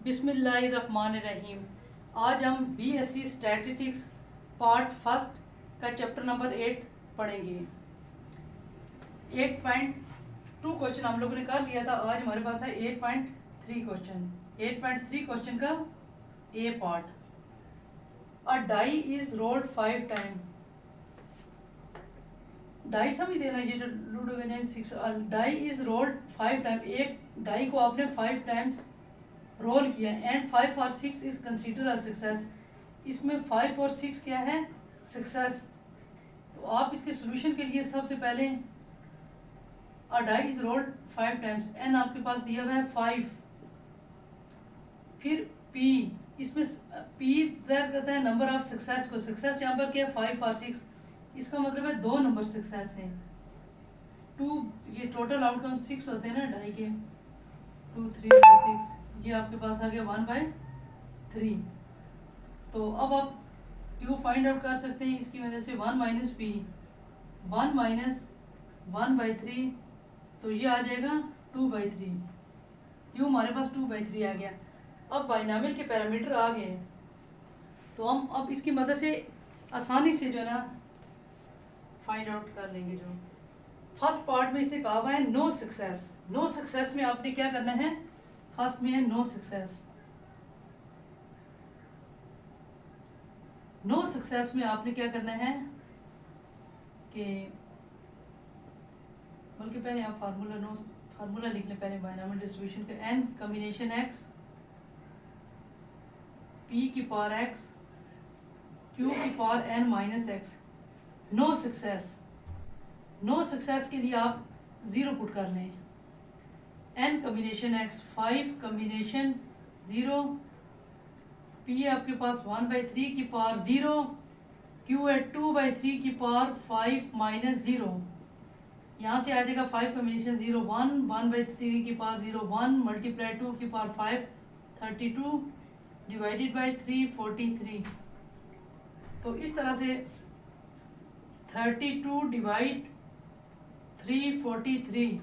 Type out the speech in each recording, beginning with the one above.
बिस्मिल्लाहिर्रहमानिर्रहीम। आज हम बीएससी स्टैटिस्टिक्स पार्ट फर्स्ट का चैप्टर नंबर 8 पढ़ेंगे। 8.2 क्वेश्चन हम लोगों ने कर लिया था। आज हमारे पास है 8.3 क्वेश्चन। 8.3 क्वेश्चन का A part. A die is rolled 5 time. Die समझ देना, ये जो लूडो का 6 डाई इज रोल्ड 5 टाइम। एक डाई को आपने 5 टाइम्स रोल किया एंड 5 और 6 इज कंसीडर अ सक्सेस। इसमें 5 और 6 क्या है? सक्सेस। तो आप इसके सोल्यूशन के लिए सबसे पहले a die is rolled 5 times, and आपके पास दिया हुआ है 5, फिर पी, इसमें पी ज़ाहिर करता है नंबर ऑफ सक्सेस को। सक्सेस यहाँ पर क्या है? 5 और 6, इसका मतलब है 2 नंबर सक्सेस है। 2, ये टोटल आउटकम 6 होते हैं ना डाई के, 2 3 6, ये आपके पास आ गया 1/3। तो अब आप क्यू फाइंड आउट कर सकते हैं इसकी वजह से। 1 माइनस पी, 1 माइनस 1/3, तो ये आ जाएगा 2/3। क्यू हमारे पास 2/3 आ गया। अब बाइनॉमियल के पैरामीटर आ गए हैं, तो हम अब इसकी मदद से आसानी से जो है ना फाइंड आउट कर लेंगे। जो फर्स्ट पार्ट में इसे कहा हुआ है नो सक्सेस। नो सक्सेस में आपने क्या करना है? फर्स्ट में है नो सक्सेस। नो सक्सेस में आपने क्या करना है कि बल्कि पहले आप फार्मूला लिख लें पहले बाइनॉमियल डिस्ट्रीब्यूशन का। एन कॉम्बिनेशन एक्स पी की पावर एक्स क्यू की power n minus x. No success, no success के लिए आप 0 पुट कर लें। N combination x 5 combination 0, p आपके पास 1/3 की पावर 0, क्यू है 2/3 की पावर 5 माइनस 0। यहाँ से आ जाएगा 5 कॉम्बिनेशन 0 1, 1/3 की पावर 0 1, मल्टीप्लाई 2 की पावर 5 32, डिवाइडेड बाई 3 43। तो इस तरह से 32 डिवाइड 3 43,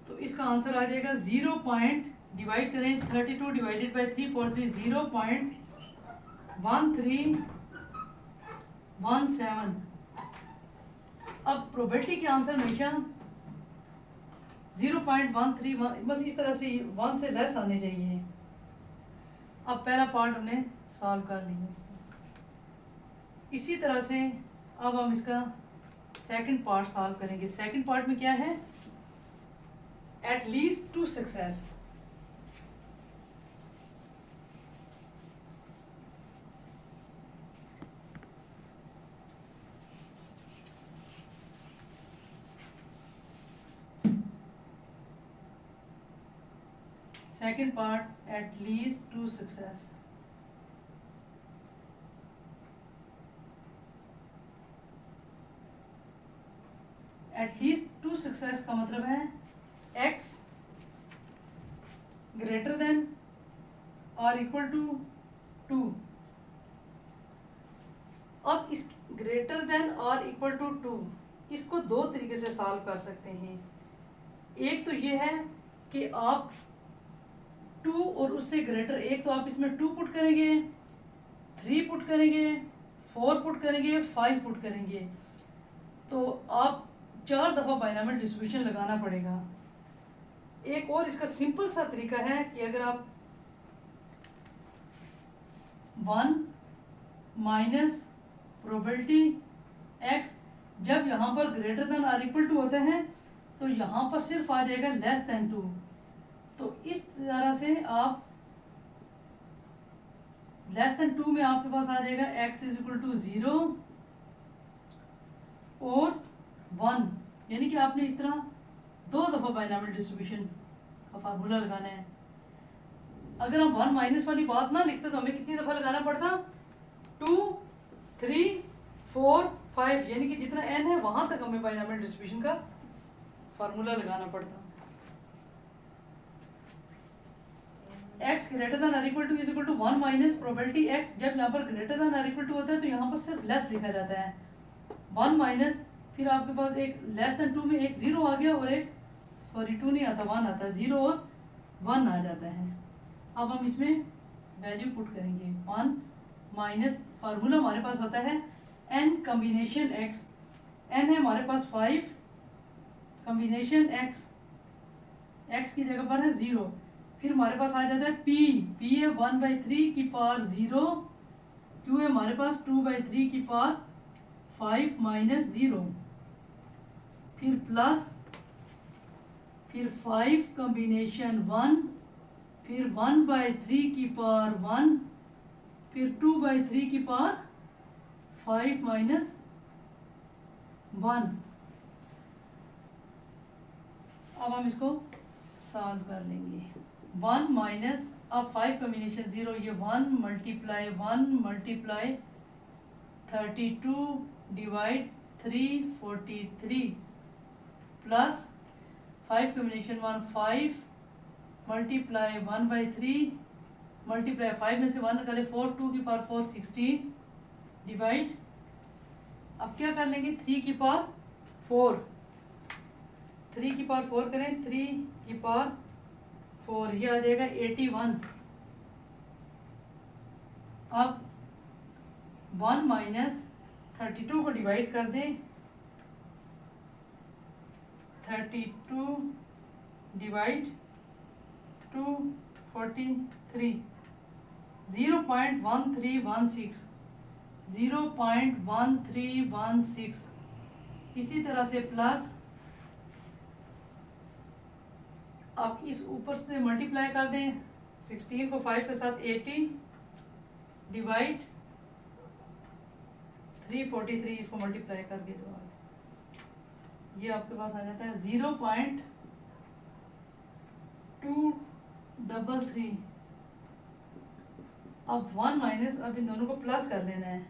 तो इसका आंसर आ जाएगा 0 पॉइंट, डिवाइड करें 32 डिवाइडेड बाई 3 43, 0.1317। अब प्रोबेबिलिटी के आंसर हमेशा 0.131, बस इस तरह से 1 से लेस आने चाहिए। अब पहला पार्ट हमने सॉल्व कर लिया इसका। इसी तरह से अब हम इसका सेकंड पार्ट सॉल्व करेंगे। सेकंड पार्ट में क्या है? At least two success. Second part at least two success. At least two success का मतलब है x ग्रेटर देन और इक्वल टू 2। अब इस ग्रेटर देन और इक्वल टू 2, इसको दो तरीके से सॉल्व कर सकते हैं। एक तो ये है कि आप 2 और उससे ग्रेटर, एक तो आप इसमें 2 पुट करेंगे, 3 पुट करेंगे, 4 पुट करेंगे, 5 पुट करेंगे, तो आप 4 दफ़ा बाइनॉमियल डिस्ट्रीब्यूशन लगाना पड़ेगा। एक और इसका सिंपल सा तरीका है कि अगर आप 1 माइनस प्रोबेबिलिटी एक्स, जब यहाँ पर ग्रेटर देन और इक्वल टू होता है तो यहाँ पर सिर्फ आ जाएगा लेस देन 2। तो इस तरह से आप लेस देन 2 में आपके पास आ जाएगा x इज इक्वल टू 0 और 1, यानी कि आपने इस तरह 2 दफ़ा बाइनॉमियल डिस्ट्रीब्यूशन का फार्मूला लगाना है। अगर हम 1 माइनस वाली बात ना लिखते तो हमें कितनी दफ़ा लगाना पड़ता? 2 3 4 5, यानी कि जितना n है वहाँ तक हमें बाइनॉमियल डिस्ट्रीब्यूशन का फार्मूला लगाना पड़ता। x ग्रेटर देन और equal to is equal to 1 minus probability x। जब यहाँ पर ग्रेटर देन और इक्वल टू होता है तो यहाँ पर सिर्फ लेस लिखा जाता है। 1 माइनस, फिर आपके पास एक लेस देन 2 में एक 0 आ गया और एक 2 नहीं आता, 1 आता है, 0 और 1 आ जाता है। अब हम इसमें वैल्यू पुट करेंगे 1 माइनस, फार्मूला हमारे पास होता है n कम्बिनेशन x, n है हमारे पास 5 कम्बिनेशन x, x की जगह पर है 0, फिर हमारे पास आ जाता है p, p है 1/3 की पावर 0, q है हमारे पास 2/3 की पावर 5 माइनस 0, फिर प्लस, फिर 5 कम्बिनेशन 1, फिर 1/3 की पावर 1, फिर 2/3 की पावर 5 माइनस 1। अब हम इसको सॉल्व कर लेंगे। 1 माइनस, अब 5 कम्बिनेशन 0, ये 1 multiply 1 multiply 32 divide 343 plus 5 combination 1 5 multiply 1/3 multiply 5 में से 1 निकाले 4, 2 की पावर 4 16 डिवाइड, अब क्या कर लेंगे 3 की पावर 4, 3 की पावर 4 करें, 3 की पावर 4, ये आ जाएगा 81। अब 1 माइनस 32 को डिवाइड कर दें, 32 डिवाइड 243, 0.1316, 0.1316। इसी तरह से प्लस, अब इस ऊपर से मल्टीप्लाई कर दें, 16 को 5 के साथ 80 डिवाइड 343, इसको मल्टीप्लाई करके जो ये आपके पास आ जाता है 0.233। अब 1 माइनस, अब इन दोनों को प्लस कर लेना है,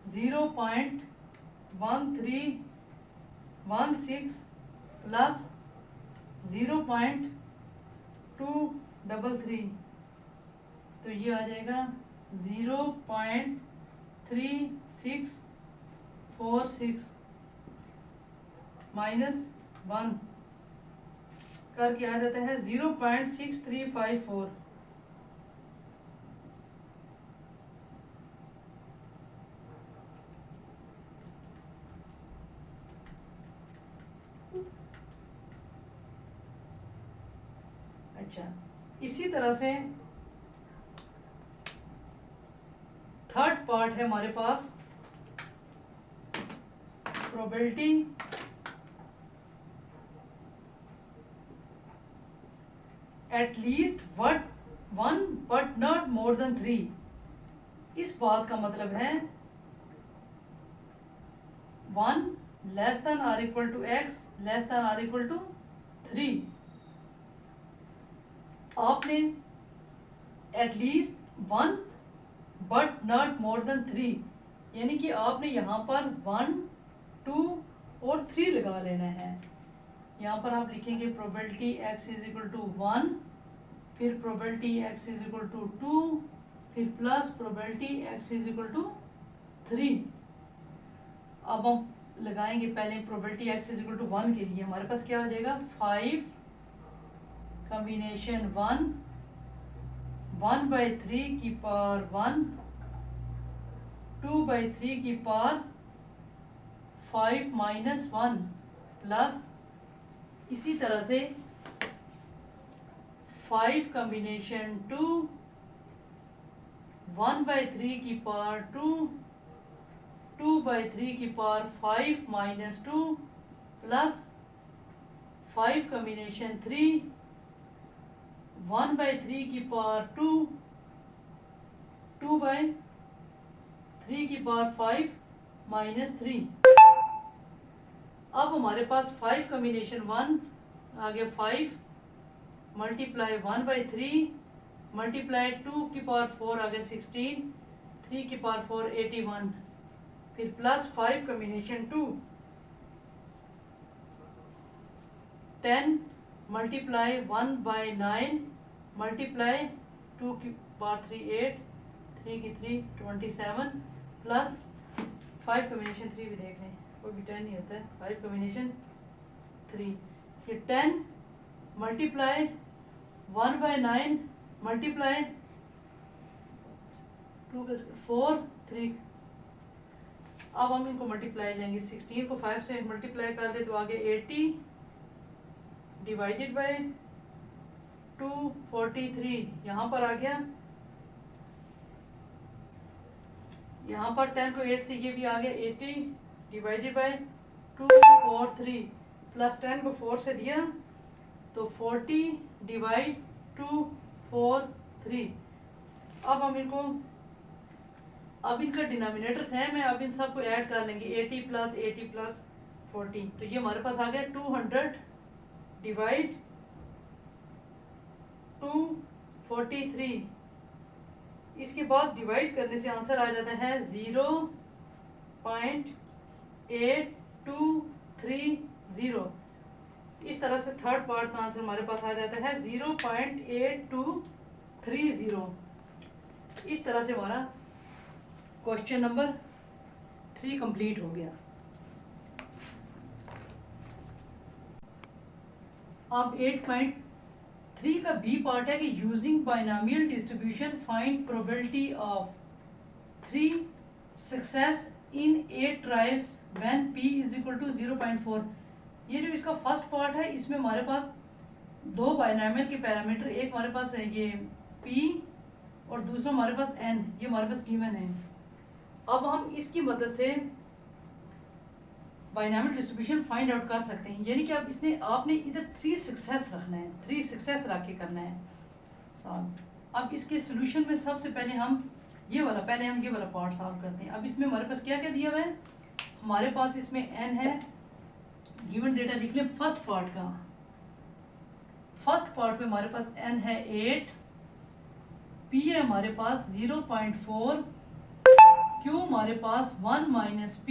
0.1316 प्लस 0.233, तो ये आ जाएगा 0.3646 माइनस 1 करके आ जाता है 0.6354। अच्छा, इसी तरह से थर्ड पार्ट है हमारे पास, probability at least what 1 but not more than 3। इस बात का मतलब है 1 less than or equal to x less than or equal to 3। आपने at least 1 but not more than 3, यानी कि आपने यहाँ पर 1 2 और 3 लगा लेना है। यहाँ पर आप लिखेंगे probability x is equal to 1, फिर probability x is equal to 2, फिर plus probability x is equal to 3। अब हम लगाएंगे पहले probability x is equal to 1 के लिए, हमारे पास क्या आ जाएगा 5 कॉम्बिनेशन 1 1/3 की पावर 1 2/3 की पावर 5 माइनस 1 प्लस, इसी तरह से 5 कॉम्बिनेशन 2 1/3 की पावर 2 2/3 की पावर 5 माइनस 2 प्लस 5 कॉम्बिनेशन 3 1/3 की पावर 2 2/3 की पावर 5 माइनस 3। अब हमारे पास 5 कॉम्बिनेशन 1 आ गया 5 मल्टीप्लाई 1/3 मल्टीप्लाई 2 की पावर 4 आ गया 16, 3 की पावर 4 81, फिर प्लस 5 कॉम्बिनेशन 2 10 मल्टीप्लाई 1/9 मल्टीप्लाई 2 की पावर 3 8, 3 की 3 27 प्लस 5 कॉम्बिनेशन 3 भी देख लें, कोई भी 10 नहीं होता है, 5 कॉम्बिनेशन 3, ये 10 मल्टीप्लाई 1/9 मल्टीप्लाई 2 4 3। अब हम इनको मल्टीप्लाई लेंगे, 16 को 5 से मल्टीप्लाई कर दे तो आगे 80 डिवाइडेड बाय 243 यहाँ पर आ गया। यहाँ पर 10 को 8 से ये भी आ गया 80 डिवाइडेड बाय 243 प्लस 10 को 4 से दिया तो 40 डिवाइड 243। अब हम इनको, अब इनका डिनोमिनेटर सेम है, अब इन सबको ऐड कर लेंगे 80 प्लस 40। तो ये हमारे पास आ गया 200 डिवाइड 243। इसके बाद डिवाइड करने से आंसर आ जाता है 0.8230। इस तरह से थर्ड पार्ट का आंसर हमारे पास आ जाता है 0.8230। इस तरह से हमारा क्वेश्चन नंबर 3 कंप्लीट हो गया। अब 8.3 का बी पार्ट है कि using binomial distribution find probability of 3 success in 8 trials when p is equal to 0.4। ये जो इसका फर्स्ट पार्ट है इसमें हमारे पास दो बाइनोमियल के पैरामीटर, एक हमारे पास है ये p और दूसरा हमारे पास n, ये हमारे पास गिवन है। अब हम इसकी मदद से बाइनोमियल डिस्ट्रीब्यूशन फाइंड आउट कर सकते हैं, यानी कि अब आपने इधर 3 सक्सेस रखना है, 3 सक्सेस रख के करना है सॉल्व। अब इसके सोल्यूशन में सबसे पहले हम ये वाला पार्ट सॉल्व करते हैं। अब इसमें हमारे पास क्या क्या दिया हुआ है, हमारे पास इसमें n है, गिवन डेटा लिख लें फर्स्ट पार्ट का। फर्स्ट पार्ट में हमारे पास n है 8, p है हमारे पास 0.4, q हमारे पास 1 माइनस p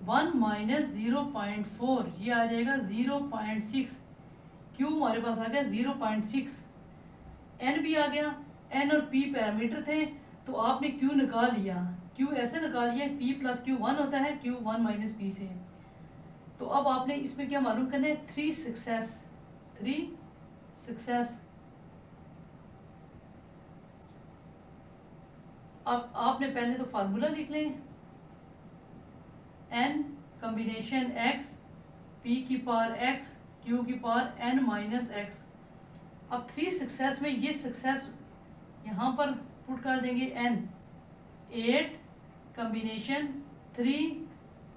1 माइनस 0.4 ये आ जाएगा 0.6, q हमारे पास आ गया 0.6, n भी आ गया। n और p पैरामीटर थे तो आपने q निकाल लिया, q ऐसे निकाल लिया p प्लस q 1 होता है, q 1 माइनस p से। तो अब आपने इसमें क्या मालूम करना है, 3 सक्सेस। अब आपने पहले तो फार्मूला लिख लें, n कॉम्बिनेशन x p की पावर x q की पावर n माइनस x। अब 3 सक्सेस में ये सक्सेस यहाँ पर पुट कर देंगे n, 8 कॉम्बिनेशन 3,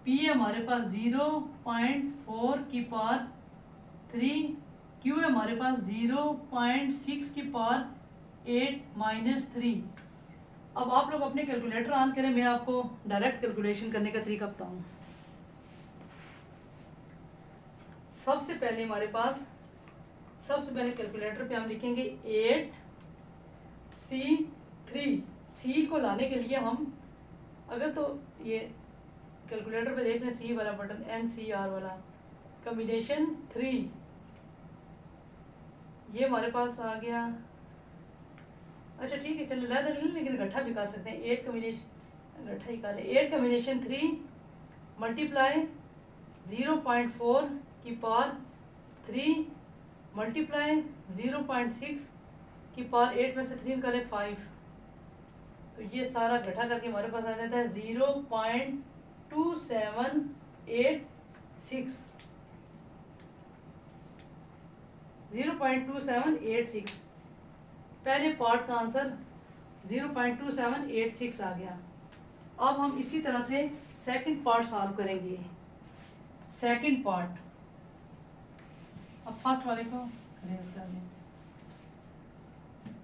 p हमारे पास 0.4 की पावर 3, q है हमारे पास 0.6 की पावर 8 माइनस 3। अब आप लोग अपने कैलकुलेटर ऑन करें, मैं आपको डायरेक्ट कैलकुलेशन करने का तरीका बताऊं। सबसे पहले हमारे पास कैलकुलेटर पे हम लिखेंगे 8c3। c को लाने के लिए हम अगर तो ये कैलकुलेटर पे देख लें c वाला बटन NCR वाला, कॉम्बिनेशन 3 ये हमारे पास आ गया। अच्छा ठीक है, चलो ला लेकिन इकट्ठा भी कर सकते हैं, 8 कॉम्बिनेशन इकट्ठा ही कर ले। 8 कॉम्बिनेशन 3 मल्टीप्लाई 0.4 की पावर 3 मल्टीप्लाई 0.6 की पावर 8 में से 3 निकाले 5, तो ये सारा इकट्ठा करके हमारे पास आ जाता है 0.2786। पहले पार्ट का आंसर 0.2786 आ गया। अब हम इसी तरह से सेकंड पार्ट सॉल्व करेंगे। सेकंड पार्ट, अब फर्स्ट वाले को अरेंज कर लें।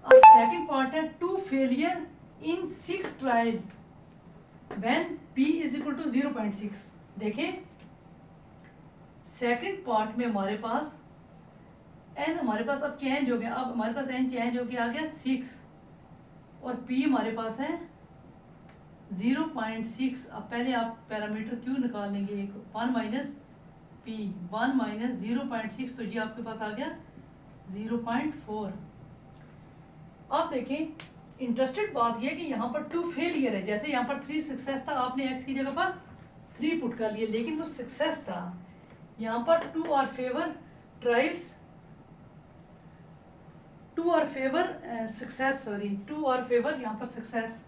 अब सेकंड पार्ट है 2 failure in 6 trial when p is equal to 0.6। देखें सेकंड पार्ट में हमारे पास n हमारे पास अब चेंज हो गया, अब हमारे पास n चेंज हो गया आ गया 6 और p हमारे पास है 0.6। अब पहले आप पैरामीटर q निकाल लेंगे, एक 1 माइनस p 1 माइनस 0.6, तो ये आपके पास आ गया 0.4। अब देखें इंटरेस्टेड बात यह है कि यहाँ पर 2 फेलियर है, जैसे यहाँ पर 3 सक्सेस था, आपने x की जगह पर 3 पुट कर लिए, लेकिन वो सक्सेस था। यहाँ पर 2 आर फेवर ट्रायल्स टू और फेवर सक्सेस, सॉरी टू और फेवर यहाँ पर सक्सेस,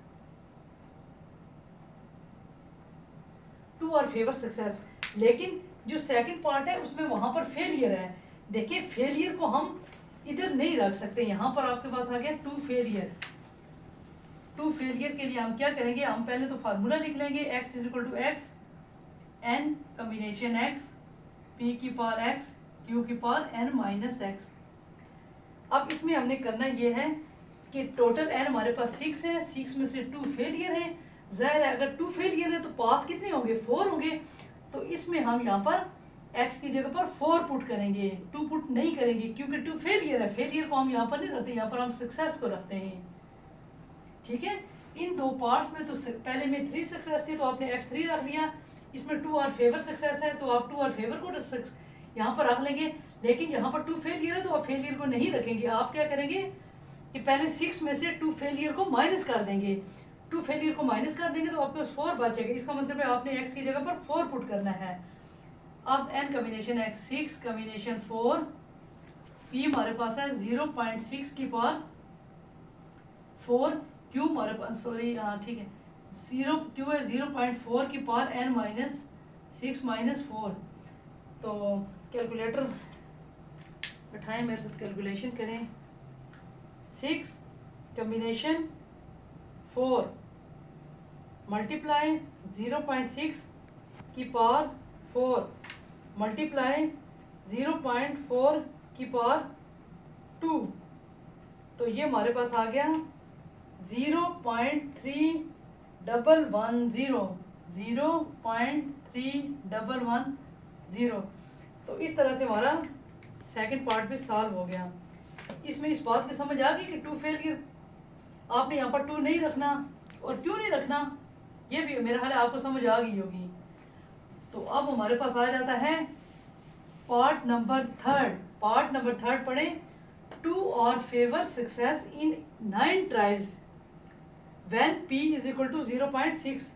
टू और फेवर सक्सेस। लेकिन जो सेकंड पार्ट है उसमें वहां पर फेलियर है। देखिए फेलियर को हम इधर नहीं रख सकते, यहाँ पर आपके पास आ गया टू फेलियर। टू फेलियर के लिए हम क्या करेंगे, हम पहले तो फार्मूला लिख लेंगे, x is equal to x n combination x p की पावर x q की पावर n माइनस एक्स। अब इसमें हमने करना ये है कि टोटल n हमारे पास 6 है, 6 में से 2 फेलियर है। जाहिर है अगर 2 फेलियर है तो पास कितने होंगे, 4 होंगे। तो इसमें हम यहाँ पर x की जगह पर 4 पुट करेंगे, 2 पुट नहीं करेंगे क्योंकि 2 फेलियर है। फेलियर को हम यहाँ पर नहीं रखते, यहाँ पर हम सक्सेस को रखते हैं। ठीक है, इन दो पार्ट्स में तो पहले में 3 सक्सेस थी तो आपने x3 रख दिया, इसमें 2 और फेवर सक्सेस है तो आप 2 और फेवर को यहाँ पर रख लेंगे। लेकिन यहाँ पर 2 फेलियर है तो आप फेलियर को नहीं रखेंगे, आप क्या करेंगे कि पहले 6 में से 2 फेलियर को माइनस कर देंगे। 2 फेलियर को माइनस कर देंगे तो आपके पास 4 बचेगा। इसका मतलब है आपने x की जगह पर 4 पुट करना है। अब n combination x 6 combination 4 p हमारे पास है 0.6 की पावर 4, q हमारे पास सॉरी ठीक है q है 0.4 की पावर n माइनस 6 माइनस 4। तो कैलकुलेटर बैठाएं मेरे साथ, कैलकुलेशन करें। 6 कम्बिनेशन 4 मल्टीप्लाई 0.6 की पावर 4 मल्टीप्लाई 0.4 की पावर 2, तो ये हमारे पास आ गया 0.3110, 0.3110। तो इस तरह से हमारा सेकंड पार्ट भी सॉल्व हो गया। इसमें इस बात की समझ आ गई कि 2 फेलियर आपने यहाँ पर 2 नहीं रखना, और क्यों नहीं रखना ये भी मेरा ख्याल है आपको समझ आ गई होगी। तो अब हमारे पास आ जाता है part number third. Part number third पढ़े, 2 और fewer success in 9 trials when p is equal to 0.6।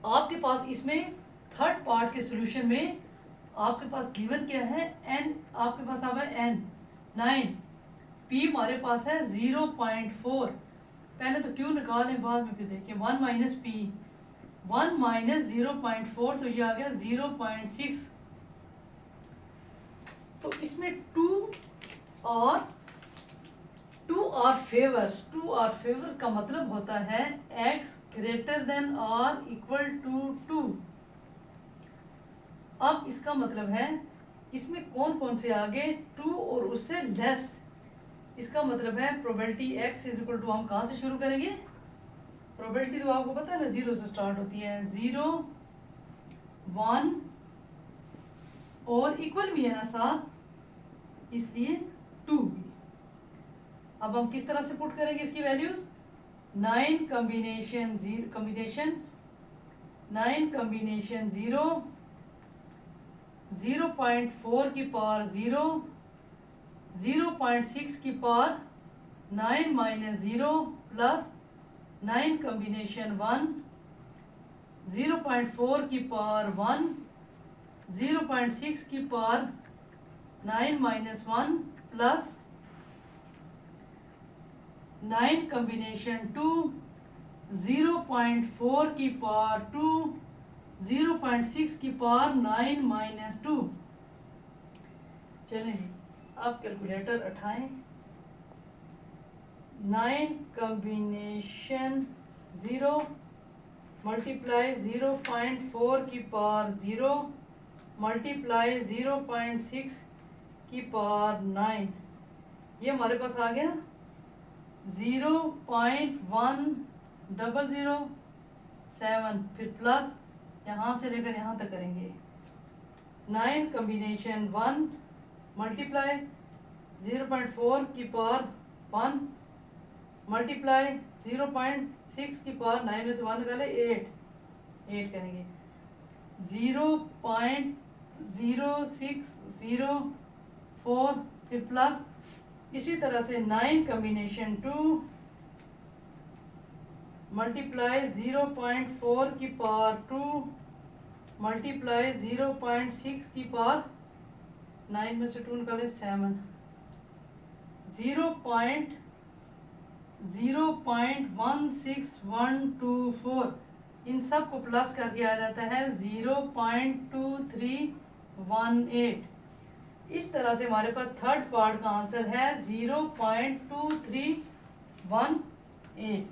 आपके पास इसमें थर्ड पार्ट के सॉल्यूशन में आपके पास गिवन क्या है, n आपके पास आ गया n 9, p हमारे पास है 0.4। पहले तो q निकालें बाद में फिर देखिए 1 माइनस पी, 1 माइनस 0.4 तो ये आ गया 0.6। तो इसमें 2 और फेवर्स, 2 और फेवर का मतलब होता है x ग्रेटर देन और इक्वल टू 2। अब इसका मतलब है इसमें कौन कौन से आगे 2 और उससे लेस। इसका मतलब है probability x is equal to, हम कहाँ से शुरू करेंगे, प्रोबेबिलिटी तो आपको पता है ना 0 से स्टार्ट होती है, 0 1 और इक्वल भी है ना साथ, इसलिए 2 भी। अब हम किस तरह से पुट करेंगे इसकी वैल्यूज, 9 कम्बिनेशन 0, 0.4 की पावर 0, 0.6 की पावर 9 माइनस 0 प्लस 9 कम्बिनेशन 1, 0.4 की पावर 1, 0.6 की पावर 9 माइनस 1 प्लस 9 कम्बिनेशन 2, 0.4 की पावर 2, 0.6 की पावर 9 माइनस 2। चलें अब कैलकुलेटर उठाएं। 9 कम्बिनेशन 0 मल्टीप्लाई 0.4 की पावर 0 मल्टीप्लाई 0.6 की पावर 9, ये हमारे पास आ गया 0.1007, फिर प्लस यहाँ से लेकर यहाँ तक करेंगे। 9 कम्बिनेशन 1 मल्टीप्लाई 0.4 की पावर 1 मल्टीप्लाई 0.6 की पावर 9 में से 1 निकाले 8 करेंगे, 0.0604, फिर प्लस इसी तरह से 9 कम्बिनेशन 2 मल्टीप्लाई 0.4 की पावर 2 मल्टीप्लाई 0.6 की पावर 9 में से 2 निकाले 7, 0.16124, इन सब को प्लस कर दिया जाता है 0.2318। इस तरह से हमारे पास थर्ड पार्ट का आंसर है 0.2318।